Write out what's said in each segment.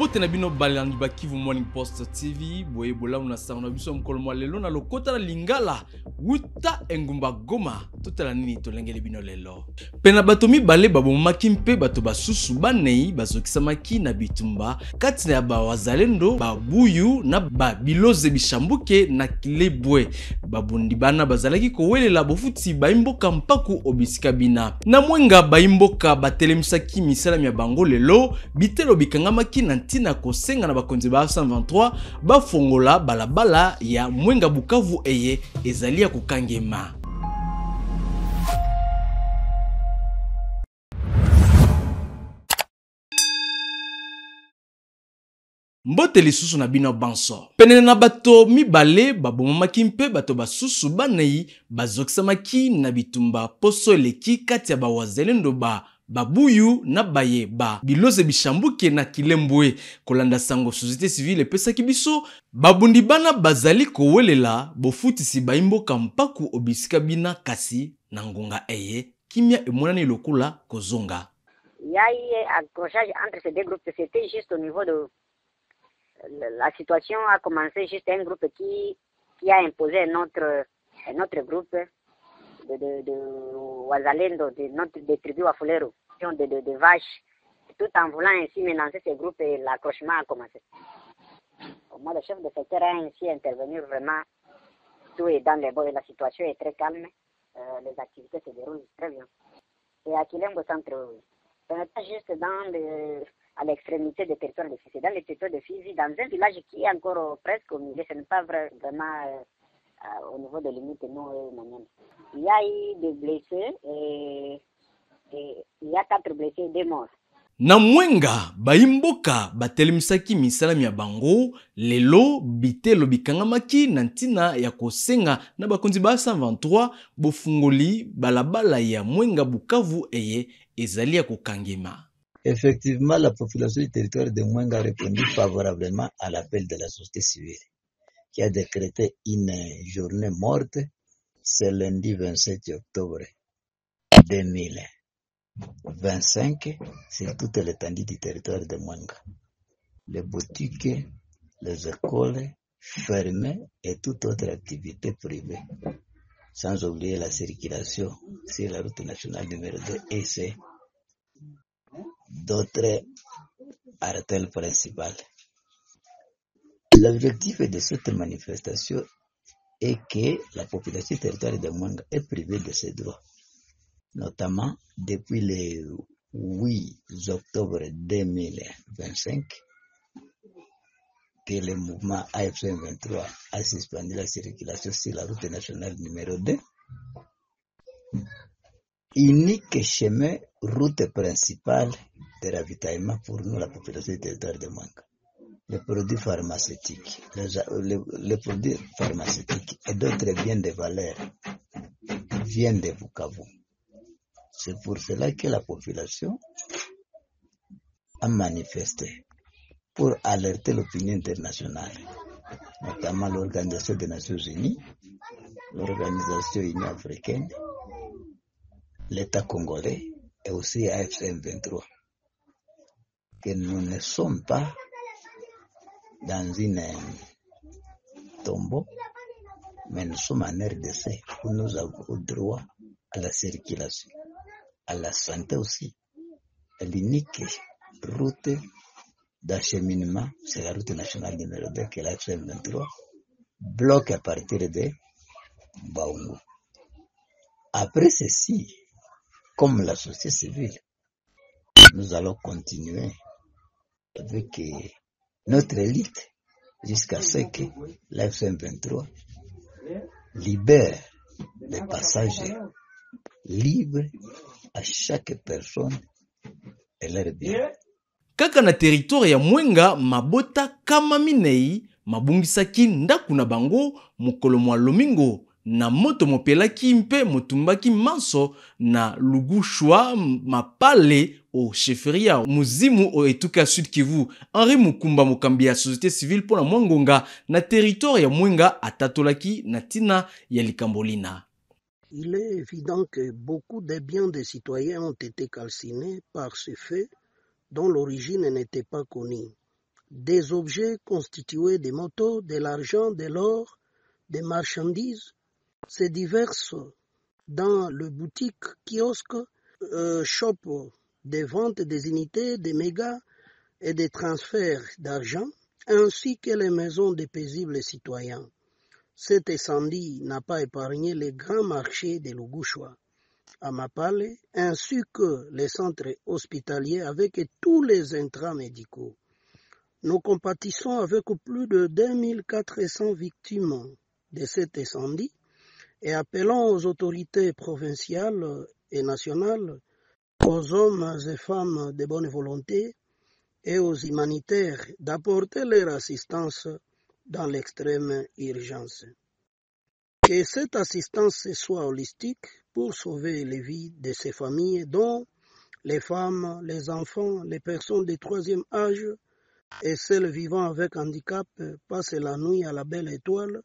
Mbote na bino balandi ba Kivu Morning Post TV boye bola una sauna biso mkolo mwa lelo na lokota la lingala wuta engumba Goma totala nini tolengele bino lelo pena bato mibale babomaki mpe bato basusu banei bazokisamaki na bitumba kati na ba wazalendo babuyu na ba biloze bishambuke na kilebwe babundi bana bazalaki kowelela bofuti baimboka mpaku obisika bina na mwenga baimboka batelemisaki misala ya bango lelo bitelo bikangamaki na ntina kosenga na bakonzi ba 123 bafongola balabala ya mwenga Bukavu eye ezali ya kokangema. Mbote lisusu na bino banso. Penene na bato mibale babomaki mpe bato basusu banei bazokisamaki na bitumba poso eleki kati ya bawazalendo babuyu na baye biloze bishambuke na kilembwe kolanda sango société civile pesaki biso babundi bana bazali kowelela bofutisi baimboka mpaku obisika bina kasi na ngonga eye kimia emonani lokula kozonga. Il y a eu accrochage entre ces deux groupes, c'était juste au niveau de la situation a commencé juste un groupe qui a imposé notre groupe de Wazalendo, de tribus Wafulero, de vaches, tout en voulant ainsi menacer ces groupes et l'accrochement a commencé. Au moins, le chef de secteur a ainsi intervenu vraiment, tout est dans les bords, la situation est très calme, les activités se déroulent très bien. Et à Kilembo Centre, on est juste à l'extrémité des territoires de Fizi, dans les territoires de Fizi, dans un village qui est encore presque au milieu, ce n'est pas vraiment au niveau de limite nous et Manienne. Il y a eu des blessés et il y a 4 blessés et 2 morts. Na mwenga baimboka batelemisaki misala ya bango lelo bitelo bikangamaki na ntina ya kosenga na bakonzi ba 123 bofungoli balabala ya mwenga Bukavu eye ezali ya kokangema. Effectivement, la population du territoire de Mwenga a répondu favorablement à l'appel de la société civile, qui a décrété une journée morte ce lundi 27 octobre 2025 sur toute l'étendue du territoire de Mwenga. Les boutiques, les écoles fermées et toute autre activité privée, sans oublier la circulation sur la route nationale numéro 2 et c'est d'autres artères principales. L'objectif de cette manifestation est que la population territoriale de Mwenga est privée de ses droits, notamment depuis le 8 octobre 2025 que le mouvement AFC 23 a suspendu la circulation sur la route nationale numéro 2, unique chemin, route principale de ravitaillement pour nous, la population du territoire de Mwenga. Les produits pharmaceutiques, les produits pharmaceutiques et d'autres biens de valeur viennent de Bukavu. C'est pour cela que la population a manifesté pour alerter l'opinion internationale, notamment l'Organisation des Nations Unies, l'Organisation Union africaine, l'État congolais et aussi AFC 23, que nous ne sommes pas dans une tombeau, mais nous sommes en RDC où nous avons droit à la circulation, à la santé aussi. L'unique route d'acheminement, c'est la route nationale numéro 2 que l'AFC 23 bloque à partir de Baoungo. Après ceci, comme la société civile, nous allons continuer avec notre élite jusqu'à ce que l'AFC 23 libère les passagers libres à chaque personne et leur bien. Kaka na territoire ya Mwenga mabota kama minei mabungisaki ndaku na bango mokolo mwa lomingo na moto mopelaki mpe motumbaki manso na Lugushwa mapale au cheferia muzimu o etuka Sud Kivu. Henri Mukumba mokambi ya société civile pona Mwangonga na territoire ya Mwenga atatolaki na tina ya likambolina. Il est évident que beaucoup de biens des citoyens ont été calcinés par ce fait dont l'origine n'était pas connue. des objets constitués des motos, de l'argent, de l'or, des marchandises, se diversent dans le boutique, kiosque, shop des ventes des unités, des mégas et des transferts d'argent, ainsi que les maisons des paisibles citoyens. Cet incendie n'a pas épargné les grands marchés de Lugushwa, à Mapale, ainsi que les centres hospitaliers avec tous les intrants médicaux. Nous compatissons avec plus de 2400 victimes de cet incendie et appelons aux autorités provinciales et nationales, aux hommes et femmes de bonne volonté et aux humanitaires d'apporter leur assistance dans l'extrême urgence. Que cette assistance soit holistique pour sauver les vies de ces familles dont les femmes, les enfants, les personnes de troisième âge et celles vivant avec handicap passent la nuit à la belle étoile,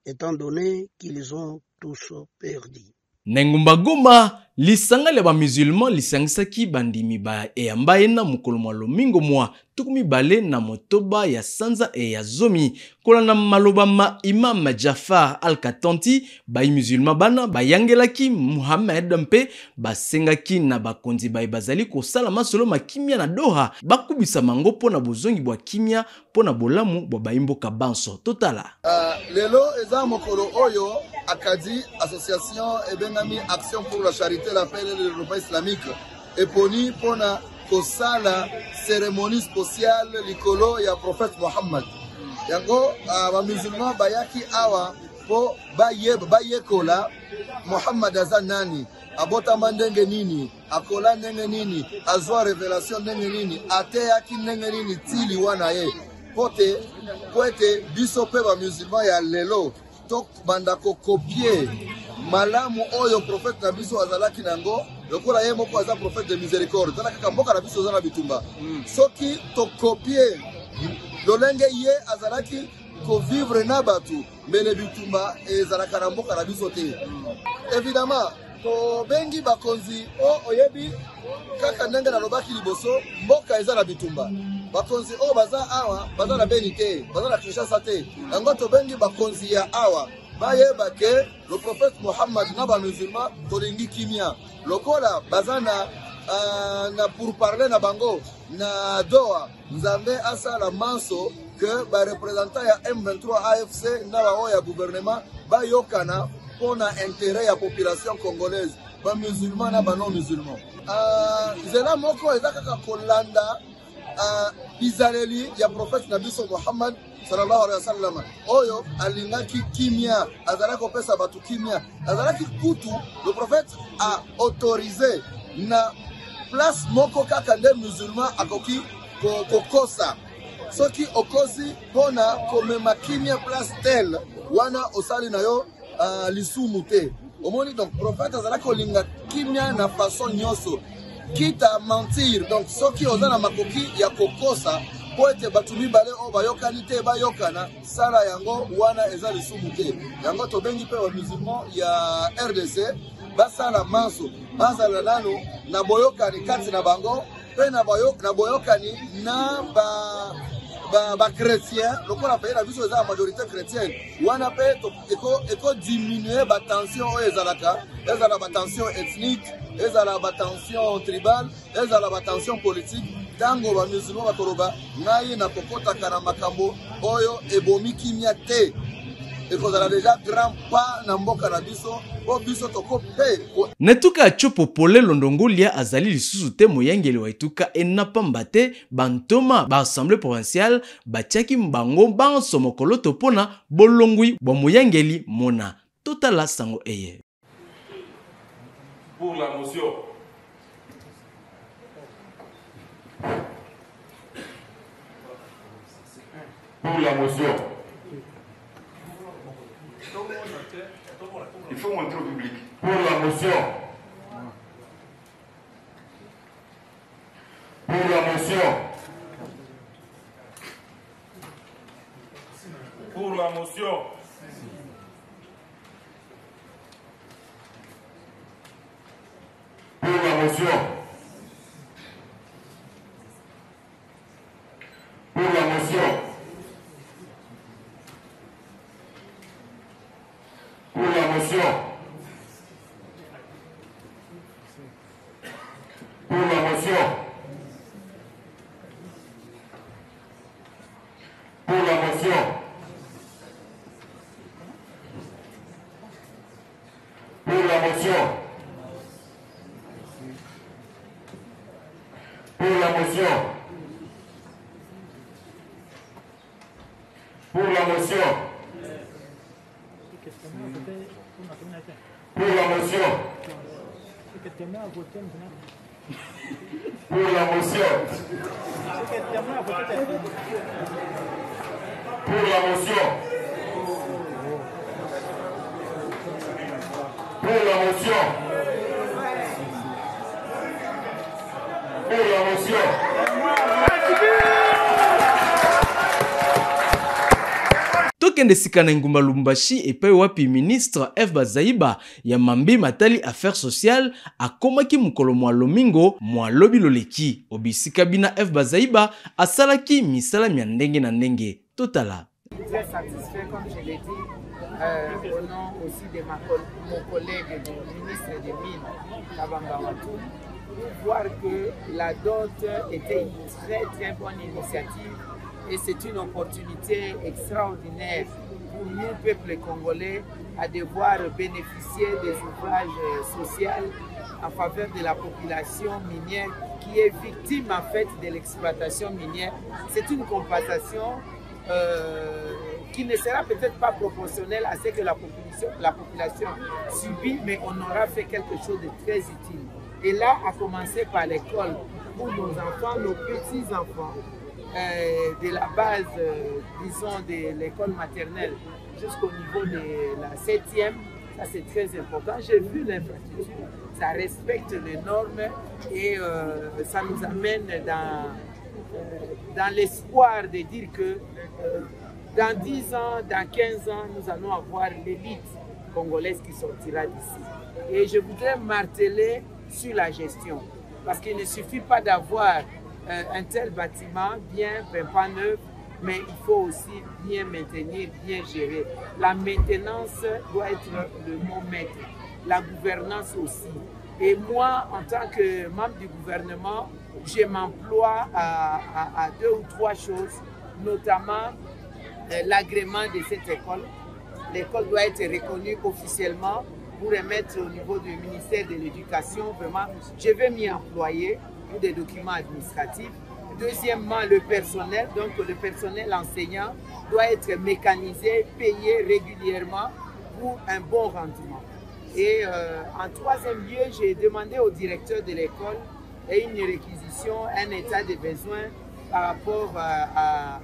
étant donné qu'ils ont tous perdu. Nengumba Goma, lisanga le ba musulman lisangisaki bandimi ba eyamba ena mukolo mwa lomingo mwa tukumi bale na motoba ya sanza e ya zomi kolanda maloba ma imam Jafar Al-Katanti ba musulman bana bayangelaki Muhammad mpe basengaki na bakonzi ba bazali kosala masolo makimia na Doha bakubisa mango pona bozongi bwa kimia pona bolamu bwa baimboka banso totala lelo eza mokolo oyo akadi association ebengami action pour la charité la paix et le développement islamique eponi pona kosala cérémonie spéciale likolo ya prophète Muhammad yango ba musulman bayaki awa po bayekola Muhammad aza nani abotama ndenge nini akola ndenge nini azwa révélation ndenge nini ateyaki ndenge nini tili wana ye pote poete biso pe ba musulman ya lelo tok banda ko copier malamu oyo prophète na biso azalaki nango lokola ye moko aza prophète de miséricorde tala kaka mboka na biso aza na bitumba soki to copier lolenge ye azalaki ko vivre na batu mbele bitumba ezalaka na mboka na biso te évidemment to bengi bakonzi o oyebi kaka ndenge na lobaki liboso mboka eza na bitumba bakonzi o baza awa baza na beni te baza na Kinshasa te yango to bengi bakonzi ya awa bayeba ke le prophète Muhammad na ba musulman tolingi kimia lokola baza na pour parler na bango na Doha nzambe asala manso que ba représentant ya M23 AFC na ba ya gouvernement bayokana pona intérêt ya population congolaise ba musulman na ba non musulman zela moko ezaka kolanda bizareli ya prophète na biso Muhammad sallallahu alaihi wasallam oyo alingaki kimia azalaki pesa batu kimia azalaki kutu le prophète a autorisé na place moko kaka nde musulman akoki kokosa soki okosi pona komema kimia place tel wana osali na yo lisumu te omoni donc prophète azalaki kolinga kimia na façon nyonso quitte à mentir donc soki oza na makoki ya kokosa po ete bato mibale oyo bayokani te bayokana sala yango wana eza lisumu te yango tobengi mpe bamusulman ya RDC basala manso bazala nano na boyokani kati na bango mpe na boyokani na chrétien lokola pays na biso eza la majorité chrétienne wana mpe ekodiminue batension oyo ezala batension ethnique ezala batension tribale ezala batension politique tango ba musulman bakoloba ngai na kokotaka na makambo oyo ebomi kimia te ekozala deja grand pas na mboka na biso po biso tokope netuka chopo pole londongolia azali lisusu te moyangeli wa etuka enapamba te bantoma ba assemblée provinciale batiaki mbango banso mokolo topona bolongwi bwa moyangeli mona totala sango eye pour la motion. Pour la motion. Il faut montrer au public. Pour la motion. Pour la motion. Pour la motion. Pour la motion. Pour la motion. motion. Pour la motion. Pour la motion. Pour la motion. Pour la motion. Pour la motion. Pour la motion. Pour la motion. Pour la motion. Pour la motion. Tokende sikana ngumba Lumbashi epai wapi ministre F Bazaiba ya mambi matali affaires sociales akomaki mukolo mwa lomingo mwa lobi loleki obisika bina F Bazaiba asalaki misala mya ndenge na ndenge totala. Très satisfait, comme je l'ai dit, au nom aussi de mon collègue du ministre des Mines, Kabamba Watou, voir que la dot était une très bonne initiative et c'est une opportunité extraordinaire pour nous, peuple congolais, à devoir bénéficier des ouvrages sociaux en faveur de la population minière qui est victime en fait de l'exploitation minière. C'est une compensation qui ne sera peut-être pas proportionnelle à ce que la population subit, mais on aura fait quelque chose de très utile. Et là, à commencer par l'école, pour nos enfants, nos petits-enfants, de la base, disons, de l'école maternelle jusqu'au niveau de la 7e, ça c'est très important. J'ai vu l'infrastructure, ça respecte les normes et ça nous amène dans l'espoir de dire que dans 10 ans, dans 15 ans, nous allons avoir l'élite congolaise qui sortira d'ici. Et je voudrais marteler sur la gestion, parce qu'il ne suffit pas d'avoir un tel bâtiment bien, pas neuf, mais il faut aussi bien maintenir, bien gérer. La maintenance doit être le mot maître, la gouvernance aussi. Et moi, en tant que membre du gouvernement, je m'emploie à 2 ou 3 choses, notamment l'agrément de cette école. L'école doit être reconnue officiellement pour remettre au niveau du ministère de l'Éducation. Vraiment, je vais m'y employer pour des documents administratifs. Deuxièmement, le personnel, donc le personnel enseignant doit être mécanisé, payé régulièrement pour un bon rendement. Et en 3e lieu, j'ai demandé au directeur de l'école une réquisition, un état de besoin par rapport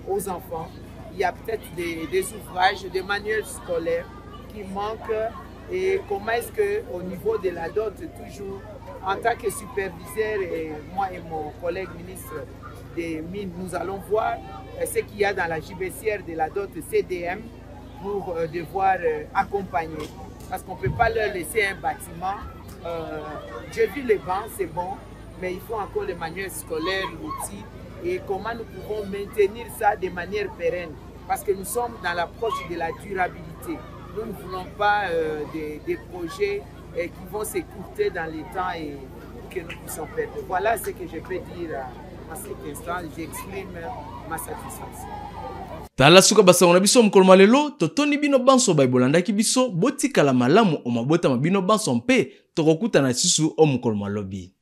aux enfants. Il y a peut-être des ouvrages, des manuels scolaires qui manquent. Et comment est-ce qu'au niveau de la dot, toujours, en tant que superviseur, et moi et mon collègue ministre des Mines, nous allons voir ce qu'il y a dans la gibecière de la dot CDM pour devoir accompagner. Parce qu'on ne peut pas leur laisser un bâtiment. J'ai vu les bancs, c'est bon, mais il faut encore les manuels scolaires, l'outil, et comment nous pouvons maintenir ça de manière pérenne. Parce que nous sommes dans l'approche de la durabilité. Nous ne voulons pas des projets qui vont s'écourter dans les temps et que nous puissions perdre. Voilà ce que je peux dire à cet instant. J'exprime ma satisfaction. Tala suka basango na biso mkoloma lelo totoni bino banso baibolandaki biso botikala malamu o mabota mabino banso mpe tokokuta na sisu o mkoloma lobi.